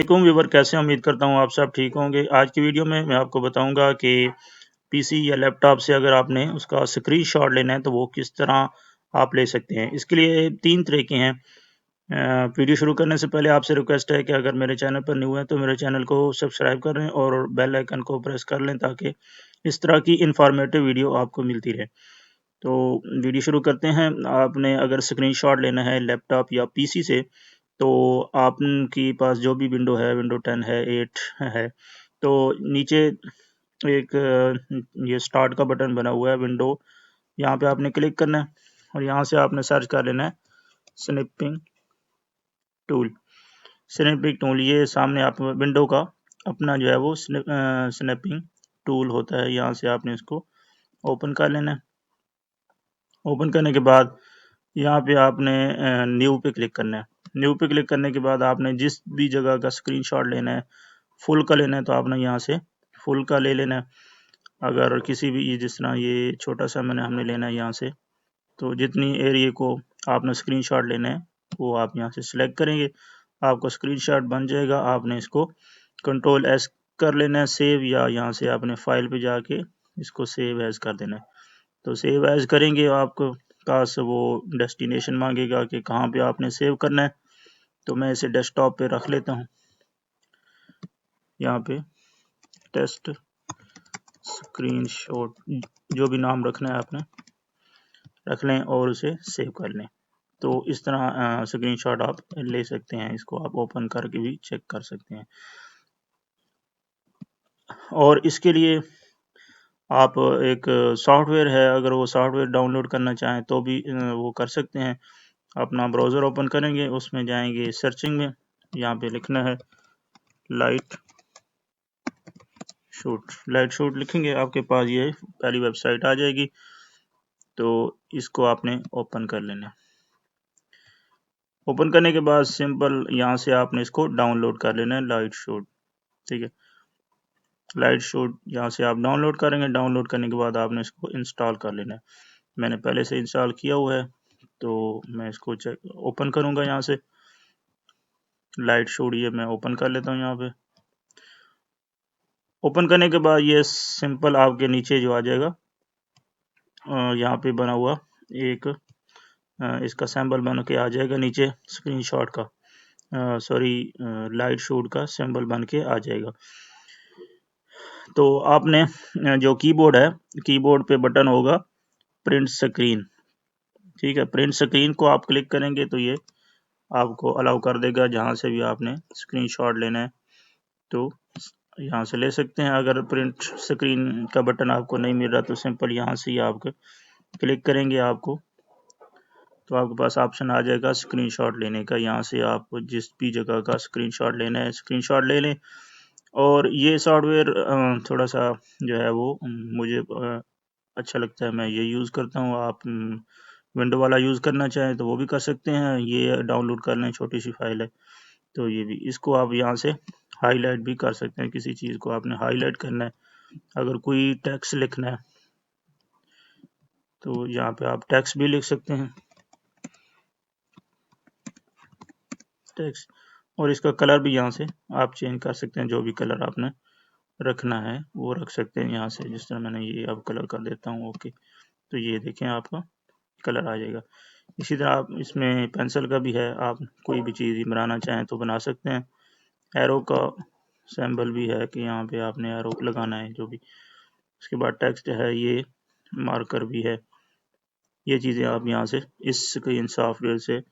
वालेकुम व्यूवर, कैसे हैं? उम्मीद करता हूँ आप सब ठीक होंगे। आज की वीडियो में मैं आपको बताऊंगा कि पीसी या लैपटॉप से अगर आपने उसका स्क्रीनशॉट लेना है तो वो किस तरह आप ले सकते हैं। इसके लिए 3 तरीके हैं। वीडियो शुरू करने से पहले आपसे रिक्वेस्ट है कि अगर मेरे चैनल पर न्यू है तो मेरे चैनल को सब्सक्राइब कर लें और बेल आइकन को प्रेस कर लें ताकि इस तरह की इंफॉर्मेटिव वीडियो आपको मिलती रहे। तो वीडियो शुरू करते हैं। आपने अगर स्क्रीनशॉट लेना है लैपटॉप या पीसी से तो आपके पास जो भी विंडो है, विंडो 10 है, 8 है, तो नीचे एक ये स्टार्ट का बटन बना हुआ है विंडो, यहाँ पे आपने क्लिक करना है और यहाँ से आपने सर्च कर लेना है स्निपिंग टूल। स्निपिंग टूल ये सामने आप विंडो का अपना जो है वो स्निपिंग टूल होता है, यहाँ से आपने इसको ओपन कर लेना है। ओपन करने के बाद यहाँ पे आपने न्यू पे क्लिक करना है। न्यू पे क्लिक करने के बाद आपने जिस भी जगह का स्क्रीनशॉट लेना है, फुल का लेना है तो आपने यहाँ से फुल का ले लेना है। अगर किसी भी जिस तरह ये छोटा सा हमने लेना है यहाँ से, तो जितनी एरिया को आपने स्क्रीनशॉट लेना है वो आप यहाँ से सिलेक्ट करेंगे, आपका स्क्रीनशॉट बन जाएगा। आपने इसको कंट्रोल एस कर लेना है सेव, या यहाँ से आपने फाइल पे जाके इसको सेव एज कर देना है। तो सेव एज करेंगे आपको पास वो डेस्टिनेशन मांगेगा कि कहाँ पे आपने सेव करना है। तो मैं इसे डेस्कटॉप पे रख लेता हूँ, यहाँ पे टेस्ट स्क्रीनशॉट जो भी नाम रखना है आपने रख लें और उसे सेव कर लें। तो इस तरह स्क्रीनशॉट आप ले सकते हैं, इसको आप ओपन करके भी चेक कर सकते हैं। और इसके लिए आप एक सॉफ्टवेयर है, अगर वो सॉफ्टवेयर डाउनलोड करना चाहें तो भी वो कर सकते हैं। अपना ब्राउज़र ओपन करेंगे, उसमें जाएंगे सर्चिंग में, यहाँ पे लिखना है लाइट शूट लिखेंगे, आपके पास ये पहली वेबसाइट आ जाएगी। तो इसको आपने ओपन कर लेना है। ओपन करने के बाद सिंपल यहाँ से आपने इसको डाउनलोड कर लेना है लाइट शूट। ठीक है, लाइट शूट यहाँ से आप डाउनलोड करेंगे। डाउनलोड करने के बाद आपने इसको इंस्टॉल कर लेना है। मैंने पहले से इंस्टॉल किया हुआ है तो मैं इसको चेक ओपन करूंगा। यहाँ से लाइट शूट ये मैं ओपन कर लेता हूँ। यहाँ पे ओपन करने के बाद ये सिंपल आपके नीचे जो आ जाएगा, यहाँ पे बना हुआ एक इसका सैम्बल बन के आ जाएगा नीचे स्क्रीनशॉट का, सॉरी लाइट शूट का सिंबल बन के आ जाएगा। तो आपने जो कीबोर्ड है, कीबोर्ड पे बटन होगा प्रिंट स्क्रीन। ठीक है, प्रिंट स्क्रीन को आप क्लिक करेंगे तो ये आपको अलाउ कर देगा, जहाँ से भी आपने स्क्रीनशॉट लेना है तो यहाँ से ले सकते हैं। अगर प्रिंट स्क्रीन का बटन आपको नहीं मिल रहा तो सिंपल यहाँ से ही आप क्लिक करेंगे, आपको तो आपके पास ऑप्शन आ जाएगा स्क्रीनशॉट लेने का। यहाँ से आप जिस भी जगह का स्क्रीनशॉट लेना है स्क्रीनशॉट ले लें। और ये सॉफ्टवेयर थोड़ा सा जो है वो मुझे अच्छा लगता है, मैं ये यूज़ करता हूँ। आप विंडो वाला यूज़ करना चाहें तो वो भी कर सकते हैं। ये डाउनलोड कर लें, छोटी सी फाइल है तो ये भी, इसको आप यहाँ से हाईलाइट भी कर सकते हैं। किसी चीज़ को आपने हाईलाइट करना है, अगर कोई टेक्स्ट लिखना है तो यहाँ पे आप टेक्स्ट भी लिख सकते हैं, टेक्स्ट। और इसका कलर भी यहाँ से आप चेंज कर सकते हैं, जो भी कलर आपने रखना है वो रख सकते हैं यहाँ से। जिस तरह मैंने ये अब कलर कर देता हूँ, ओके, तो ये देखें आपका कलर आ जाएगा। इसी तरह आप इसमें पेंसिल का भी है, आप कोई भी चीज़ बनाना चाहें तो बना सकते हैं। एरो का सिंबल भी है कि यहाँ पे आपने एरो लगाना है जो भी। उसके बाद टेक्स्ट है, ये मार्कर भी है। ये चीज़ें आप यहाँ से इस स्क्रीन सॉफ्टवेयर से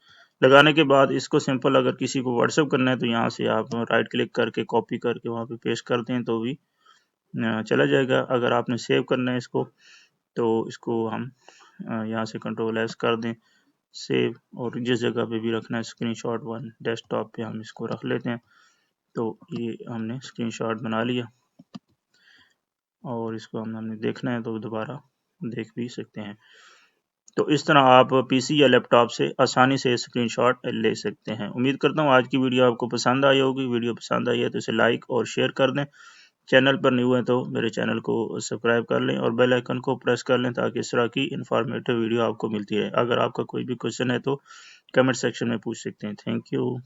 लगाने के बाद इसको सिंपल अगर किसी को व्हाट्सएप करना है तो यहाँ से आप राइट क्लिक करके कॉपी करके वहाँ पे पेस्ट कर दें तो भी चला जाएगा। अगर आपने सेव करना है इसको तो इसको हम यहाँ से कंट्रोल एस कर दें सेव, और जिस जगह पे भी रखना है स्क्रीनशॉट वन डेस्कटॉप पे हम इसको रख लेते हैं। तो ये हमने स्क्रीनशॉट बना लिया और इसको हमने देखना है तो दोबारा देख भी सकते हैं। तो इस तरह आप पीसी या लैपटॉप से आसानी से स्क्रीनशॉट ले सकते हैं। उम्मीद करता हूँ आज की वीडियो आपको पसंद आई होगी। वीडियो पसंद आई है तो इसे लाइक और शेयर कर दें। चैनल पर न्यू है तो मेरे चैनल को सब्सक्राइब कर लें और बेल आइकन को प्रेस कर लें ताकि इस तरह की इन्फॉर्मेटिव वीडियो आपको मिलती रहे। अगर आपका कोई भी क्वेश्चन है तो कमेंट सेक्शन में पूछ सकते हैं। Thank you.